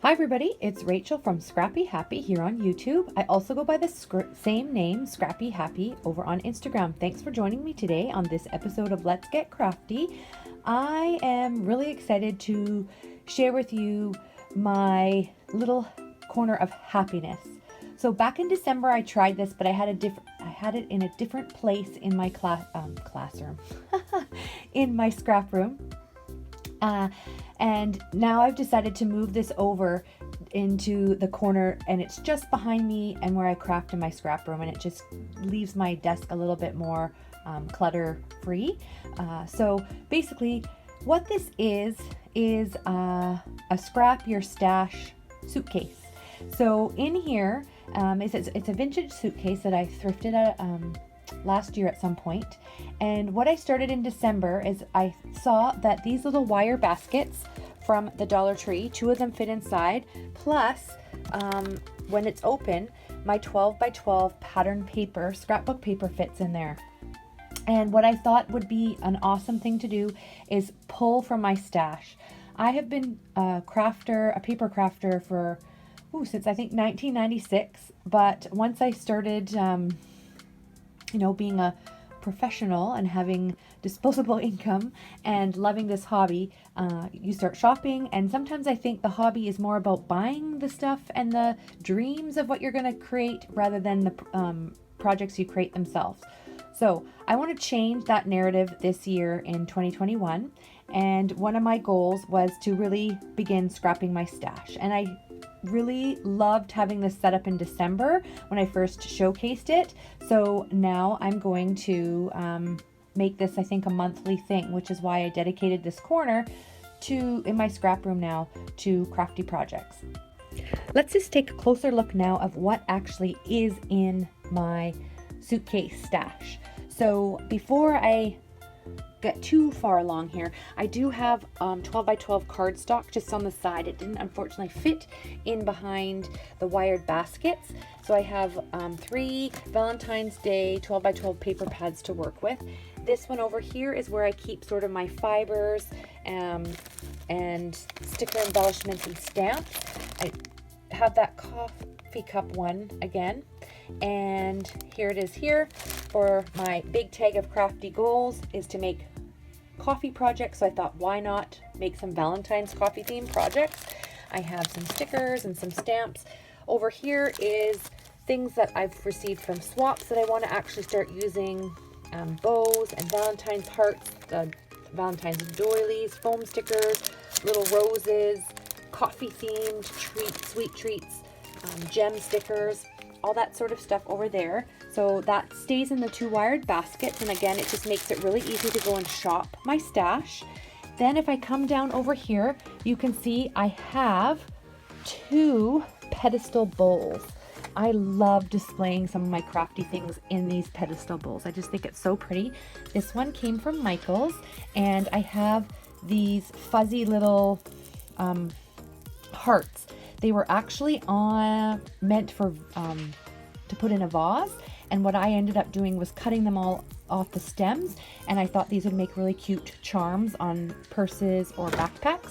Hi everybody, it's Rachel from Scrappy Happy here on YouTube. I also go by the same name, Scrappy Happy, over on Instagram. Thanks for joining me today on this episode of Let's Get Crafty. I am really excited to share with you my little corner of happiness. So back in December I tried this, but I had it in a different place in my classroom, in my scrap room. And now I've decided to move this over into the corner, and it's just behind me and where I craft in my scrap room, and it just leaves my desk a little bit more clutter free. So basically what this is a Scrap Your Stash suitcase. So in here, it's a vintage suitcase that I thrifted at last year at some point. And what I started in December is I saw that these little wire baskets from the Dollar Tree, 2 of them fit inside, plus when it's open, my 12 by 12 pattern paper, scrapbook paper fits in there. And what I thought would be an awesome thing to do is pull from my stash. I have been a paper crafter for since I think 1996, but once I started being a professional and having disposable income and loving this hobby, you start shopping, and sometimes I think the hobby is more about buying the stuff and the dreams of what you're going to create rather than the projects you create themselves. So I want to change that narrative this year in 2021, and one of my goals was to really begin scrapping my stash. And I really loved having this set up in December when I first showcased it. So now I'm going to make this, I think, a monthly thing, which is why I dedicated this corner in my scrap room now to crafty projects. Let's just take a closer look now of what actually is in my suitcase stash. So before I get too far along here, I do have 12 by 12 cardstock just on the side. It didn't unfortunately fit in behind the wired baskets, so I have 3 Valentine's Day 12 by 12 paper pads to work with. This one over here is where I keep sort of my fibers and sticker embellishments and stamps. I have that coffee cup one again, and here it is here for my big tag of crafty goals is to make coffee projects. So I thought, why not make some Valentine's coffee themed projects? I have some stickers and some stamps. Over here is things that I've received from swaps that I want to actually start using, bows and Valentine's hearts, Valentine's doilies, foam stickers, little roses, coffee themed treats, sweet treats, gem stickers, all that sort of stuff over there. So that stays in the 2 wired baskets, and again, it just makes it really easy to go and shop my stash. Then if I come down over here, you can see I have 2 pedestal bowls. I love displaying some of my crafty things in these pedestal bowls. I just think it's so pretty. This one came from Michael's, and I have these fuzzy little hearts. They were actually meant for to put in a vase, and what I ended up doing was cutting them all off the stems, and I thought these would make really cute charms on purses or backpacks.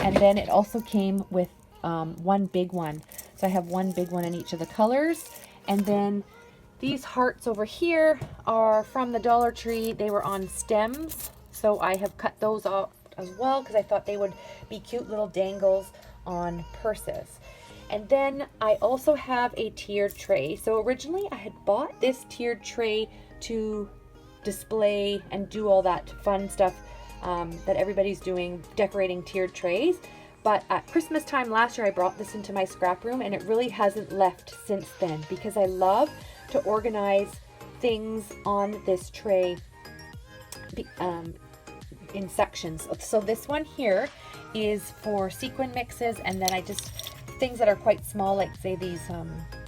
And then it also came with one big one, so I have one big one in each of the colors. And then these hearts over here are from the Dollar Tree. They were on stems, so I have cut those off as well because I thought they would be cute little dangles on purses. And then I also have a tiered tray. So originally I had bought this tiered tray to display and do all that fun stuff that everybody's doing, decorating tiered trays. But at Christmas time last year, I brought this into my scrap room, and it really hasn't left since then because I love to organize things on this tray in sections. So this one here is for sequin mixes, and then things that are quite small, like say these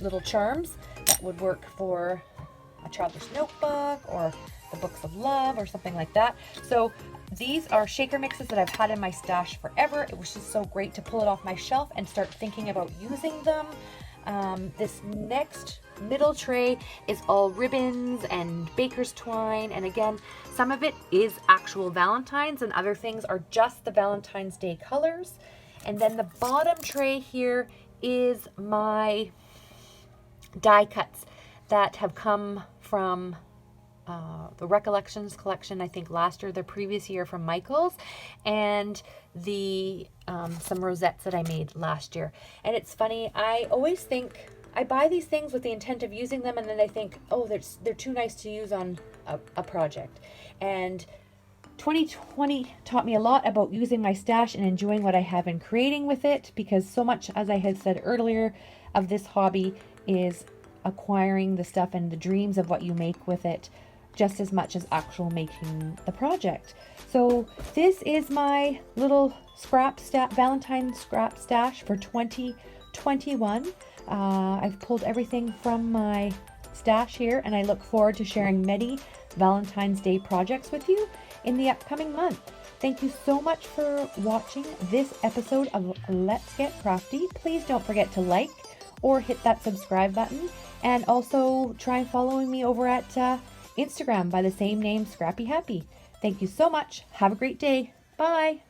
little charms that would work for a childish notebook or the books of love or something like that. So these are shaker mixes that I've had in my stash forever. It was just so great to pull it off my shelf and start thinking about using them. This next middle tray is all ribbons and baker's twine, and again, some of it is actual Valentine's and other things are just the Valentine's Day colors. And then the bottom tray here is my die cuts that have come from the Recollections collection, I think last year, the previous year from Michael's, and the some rosettes that I made last year. And it's funny, I always think, I buy these things with the intent of using them, and then I think, oh, they're too nice to use on a project. And 2020 taught me a lot about using my stash and enjoying what I have and creating with it, because so much, as I had said earlier, of this hobby is acquiring the stuff and the dreams of what you make with it, just as much as actual making the project. So this is my little Valentine scrap stash for 2021. I've pulled everything from my stash here, and I look forward to sharing many Valentine's Day projects with you in the upcoming month. Thank you so much for watching this episode of Let's Get Crafty. Please don't forget to like or hit that subscribe button, and also try following me over at Instagram by the same name, Scrappy Happy. Thank you so much. Have a great day. Bye.